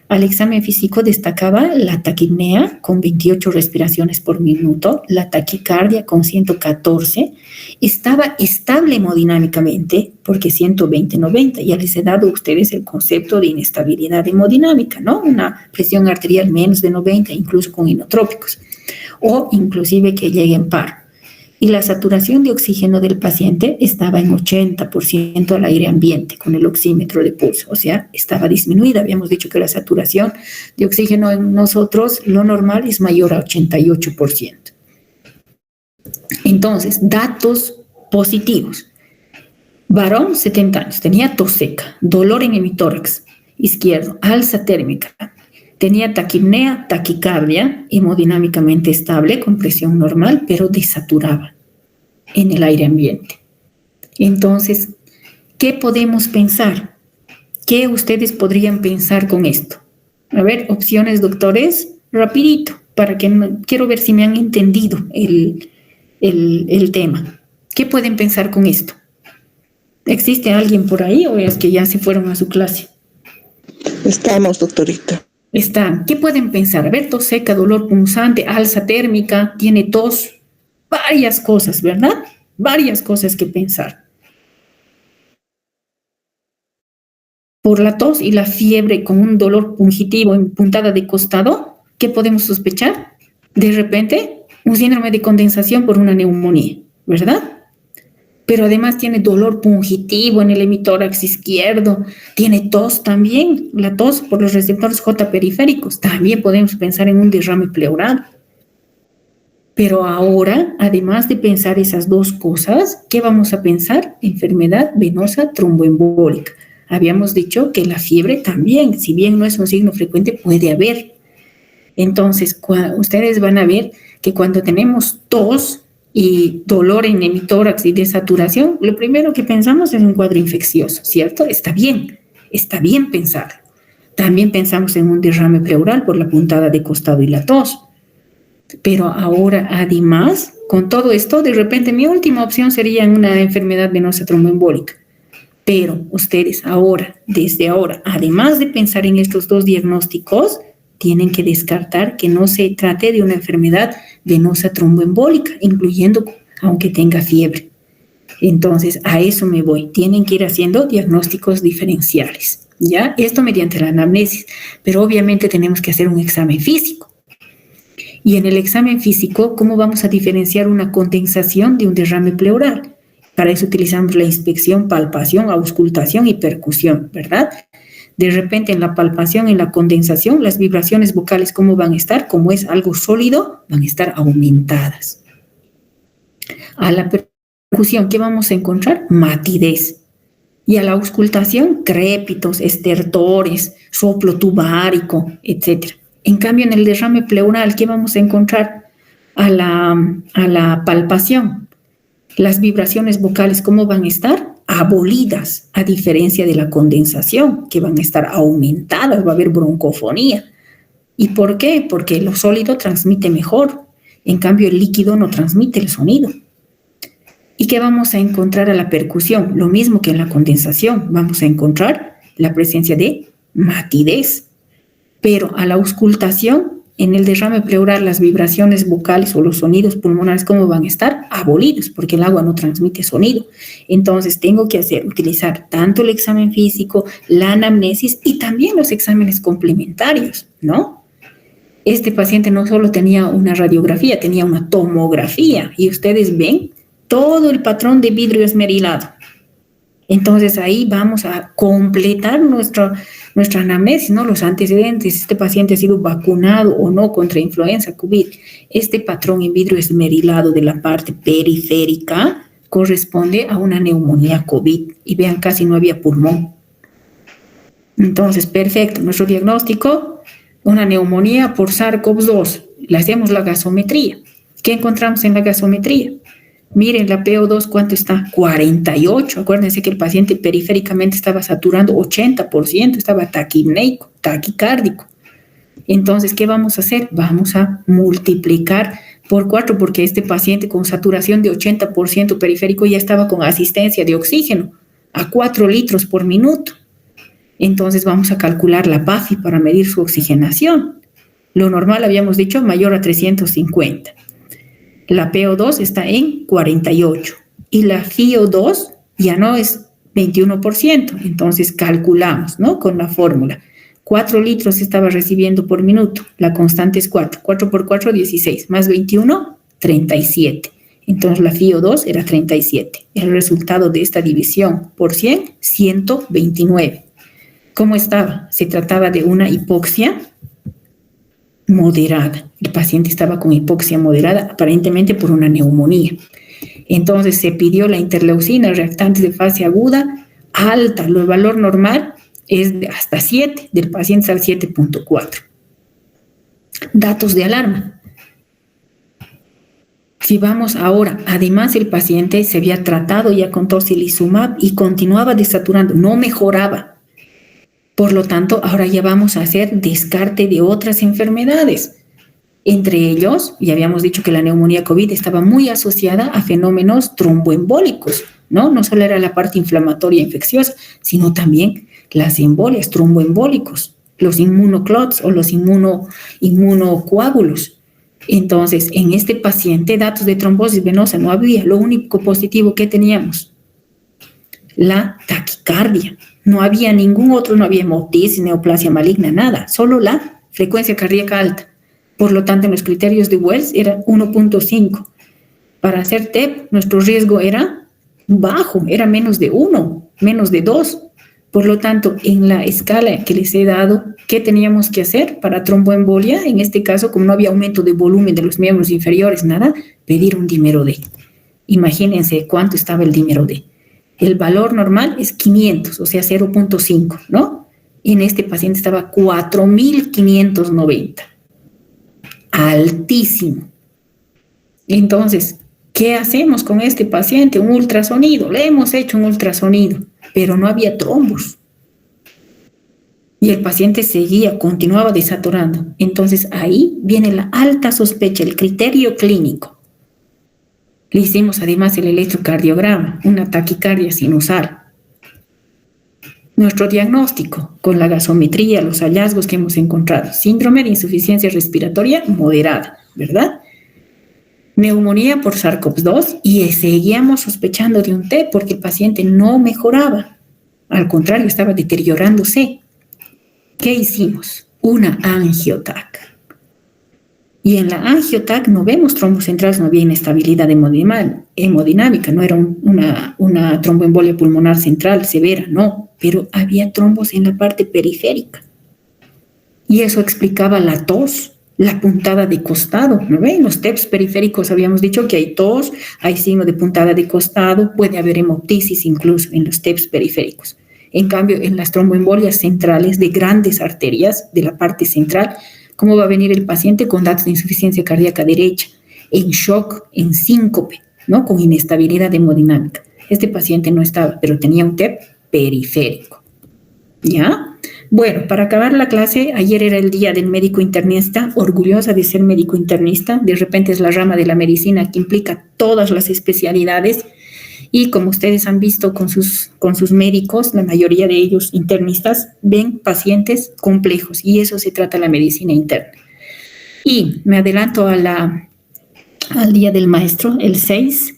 Al examen físico destacaba la taquipnea con 28 respiraciones por minuto, la taquicardia con 114, estaba estable hemodinámicamente porque 120-90, ya les he dado a ustedes el concepto de inestabilidad hemodinámica, ¿no? Una presión arterial menos de 90, incluso con inotrópicos, o inclusive que llegue en paro. Y la saturación de oxígeno del paciente estaba en 80% al aire ambiente con el oxímetro de pulso, o sea, estaba disminuida. Habíamos dicho que la saturación de oxígeno en nosotros, lo normal es mayor a 88%. Entonces, datos positivos. Varón, 70 años, tenía tos seca, dolor en hemitórax izquierdo, alza térmica, tenía taquipnea, taquicardia, hemodinámicamente estable, con presión normal, pero desaturaba en el aire ambiente. Entonces, ¿qué podemos pensar? ¿Qué ustedes podrían pensar con esto? A ver, opciones, doctores, rapidito, para que quiero ver si me han entendido el tema. ¿Qué pueden pensar con esto? ¿Existe alguien por ahí o es que ya se fueron a su clase? Estamos, doctorita. Están. ¿Qué pueden pensar? A ver, tos seca, dolor punzante, alza térmica, tiene tos, varias cosas, ¿verdad? Varias cosas que pensar. Por la tos y la fiebre con un dolor pungitivo en puntada de costado, ¿qué podemos sospechar? De repente, un síndrome de condensación por una neumonía, ¿verdad? Pero además tiene dolor pungitivo en el hemitórax izquierdo, tiene tos también, la tos por los receptores J periféricos, también podemos pensar en un derrame pleural. Pero ahora, además de pensar esas dos cosas, ¿qué vamos a pensar? Enfermedad venosa tromboembólica. habíamos dicho que la fiebre también, si bien no es un signo frecuente, puede haber. Entonces, ustedes van a ver que cuando tenemos tos y dolor en hemitórax y desaturación, lo primero que pensamos es un cuadro infeccioso, ¿cierto? Está bien pensar. También pensamos en un derrame pleural por la puntada de costado y la tos. Pero ahora, además, con todo esto, de repente mi última opción sería una enfermedad venosa tromboembólica. Pero ustedes ahora, desde ahora, además de pensar en estos dos diagnósticos, tienen que descartar que no se trate de una enfermedad venosa tromboembólica, incluyendo aunque tenga fiebre. Entonces, a eso me voy. Tienen que ir haciendo diagnósticos diferenciales, ¿ya? Esto mediante la anamnesis, pero obviamente tenemos que hacer un examen físico. Y en el examen físico, ¿cómo vamos a diferenciar una condensación de un derrame pleural? Para eso utilizamos la inspección, palpación, auscultación y percusión, ¿verdad? De repente en la palpación, en la condensación, las vibraciones vocales, ¿cómo van a estar? Como es algo sólido, van a estar aumentadas. A la percusión, ¿qué vamos a encontrar? Matidez. Y a la auscultación, crépitos, estertores, soplo tubárico, etc. En cambio, en el derrame pleural, ¿qué vamos a encontrar? A la palpación, las vibraciones vocales, ¿cómo van a estar? Abolidas, a diferencia de la condensación, que van a estar aumentadas, va a haber broncofonía. ¿Y por qué? Porque lo sólido transmite mejor, en cambio el líquido no transmite el sonido. ¿Y qué vamos a encontrar a la percusión? Lo mismo que en la condensación, vamos a encontrar la presencia de matidez. Pero a la auscultación, en el derrame pleural, las vibraciones vocales o los sonidos pulmonares, ¿cómo van a estar? Abolidos, porque el agua no transmite sonido. Entonces, tengo que utilizar tanto el examen físico, la anamnesis y también los exámenes complementarios, ¿no? Este paciente no solo tenía una radiografía, tenía una tomografía. Y ustedes ven todo el patrón de vidrio esmerilado. Entonces, ahí vamos a completar nuestra anamnesis, ¿no? Los antecedentes, este paciente ha sido vacunado o no contra influenza COVID. Este patrón en vidrio esmerilado de la parte periférica corresponde a una neumonía COVID. Y vean, casi no había pulmón. Entonces, perfecto. Nuestro diagnóstico, una neumonía por SARS-CoV-2. Le hacemos la gasometría. ¿Qué encontramos en la gasometría? Miren, la PO2, ¿cuánto está? 48. Acuérdense que el paciente periféricamente estaba saturando 80%, estaba taquipneico, taquicárdico. Entonces, ¿qué vamos a hacer? Vamos a multiplicar por 4, porque este paciente con saturación de 80% periférico ya estaba con asistencia de oxígeno a 4 litros por minuto. Entonces, vamos a calcular la PAFI para medir su oxigenación. Lo normal, habíamos dicho, mayor a 350. La PO2 está en 48 y la FiO2 ya no es 21%. Entonces calculamos, ¿no? Con la fórmula. 4 litros estaba recibiendo por minuto. La constante es 4. 4 por 4, 16. Más 21, 37. Entonces la FiO2 era 37. El resultado de esta división por 100, 129. ¿Cómo estaba? Se trataba de una hipoxia moderada. El paciente estaba con hipoxia moderada, aparentemente por una neumonía. Entonces se pidió la interleucina, reactantes de fase aguda, alta. El valor normal es de hasta 7, del paciente al 7.4. Datos de alarma. Si vamos ahora, además el paciente se había tratado ya con tocilizumab y continuaba desaturando, no mejoraba. Por lo tanto, ahora ya vamos a hacer descarte de otras enfermedades. Entre ellos, ya habíamos dicho que la neumonía COVID estaba muy asociada a fenómenos tromboembólicos, ¿no? No solo era la parte inflamatoria infecciosa, sino también las embolias, tromboembólicos, los inmunoclots o los inmunocoágulos. Entonces, en este paciente, datos de trombosis venosa no había. Lo único positivo que teníamos, la taquicardia. No había ningún otro, no había hemoptisis, neoplasia maligna, nada. Solo la frecuencia cardíaca alta. Por lo tanto, en los criterios de Wells era 1.5. Para hacer TEP, nuestro riesgo era bajo, era menos de 1, menos de 2. Por lo tanto, en la escala que les he dado, ¿qué teníamos que hacer para tromboembolia? En este caso, como no había aumento de volumen de los miembros inferiores, nada, pedir un dímero D. Imagínense cuánto estaba el dímero D. El valor normal es 500, o sea, 0.5, ¿no? Y en este paciente estaba 4.590. Altísimo. Entonces, ¿qué hacemos con este paciente? Un ultrasonido. Le hemos hecho un ultrasonido, pero no había trombos. Y el paciente continuaba desaturando. Entonces, ahí viene la alta sospecha, el criterio clínico. Le hicimos además el electrocardiograma, una taquicardia sinusal. Nuestro diagnóstico con la gasometría, los hallazgos que hemos encontrado: síndrome de insuficiencia respiratoria moderada, ¿verdad? Neumonía por SARS-CoV-2, y seguíamos sospechando de un TEP porque el paciente no mejoraba. Al contrario, estaba deteriorándose. ¿Qué hicimos? Una angiotac. Y en la angiotac no vemos trombos centrales, no había inestabilidad hemodinámica, no era una tromboembolia pulmonar central severa, no, pero había trombos en la parte periférica. Y eso explicaba la tos, la puntada de costado, ¿no ven? Los TEPs periféricos habíamos dicho que hay tos, hay signo de puntada de costado, puede haber hemoptisis incluso en los TEPs periféricos. En cambio, en las tromboembolias centrales de grandes arterias de la parte central, ¿cómo va a venir el paciente con datos de insuficiencia cardíaca derecha, en shock, en síncope, ¿no? Con inestabilidad hemodinámica? Este paciente no estaba, pero tenía un TEP periférico. ¿Ya? Bueno, para acabar la clase, ayer era el día del médico internista, orgullosa de ser médico internista. De repente es la rama de la medicina que implica todas las especialidades. Y como ustedes han visto con sus médicos, la mayoría de ellos internistas, ven pacientes complejos, y eso se trata la medicina interna. Y me adelanto al Día del Maestro, el 6.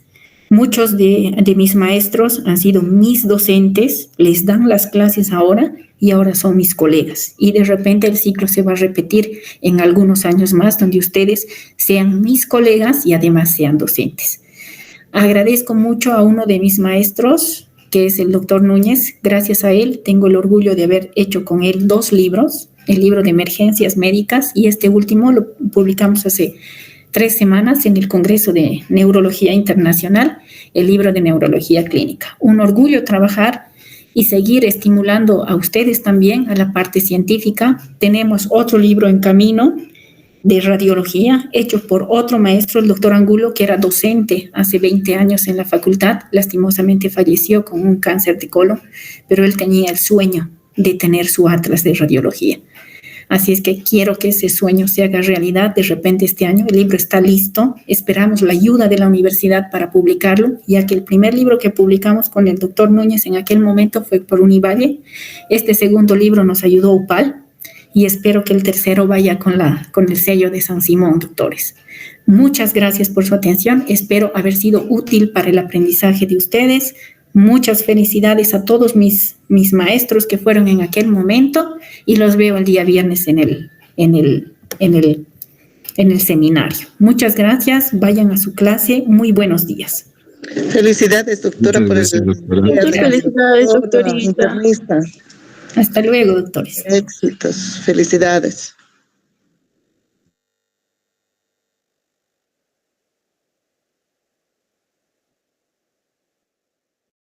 Muchos de mis maestros han sido mis docentes, les dan las clases ahora y ahora son mis colegas. Y de repente el ciclo se va a repetir en algunos años más, donde ustedes sean mis colegas y además sean docentes. Agradezco mucho a uno de mis maestros, que es el doctor Núñez. Gracias a él tengo el orgullo de haber hecho con él 2 libros, el libro de emergencias médicas, y este último lo publicamos hace 3 semanas en el Congreso de Neurología Internacional, el libro de neurología clínica. Un orgullo trabajar y seguir estimulando a ustedes también a la parte científica. Tenemos otro libro en camino de radiología, hecho por otro maestro, el doctor Angulo, que era docente hace 20 años en la facultad. Lastimosamente falleció con un cáncer de colon, pero él tenía el sueño de tener su atlas de radiología. Así es que quiero que ese sueño se haga realidad de repente este año. El libro está listo, esperamos la ayuda de la universidad para publicarlo, ya que el primer libro que publicamos con el doctor Núñez en aquel momento fue por Univalle. Este segundo libro nos ayudó UPAL, y espero que el tercero vaya con el sello de San Simón, doctores. Muchas gracias por su atención. Espero haber sido útil para el aprendizaje de ustedes. Muchas felicidades a todos mis maestros que fueron en aquel momento, y los veo el día viernes en el seminario. Muchas gracias. Vayan a su clase. Muy buenos días. Felicidades, doctora, por el día. Felicidades, doctorita. Internista. Hasta luego, doctores. Éxitos. Felicidades.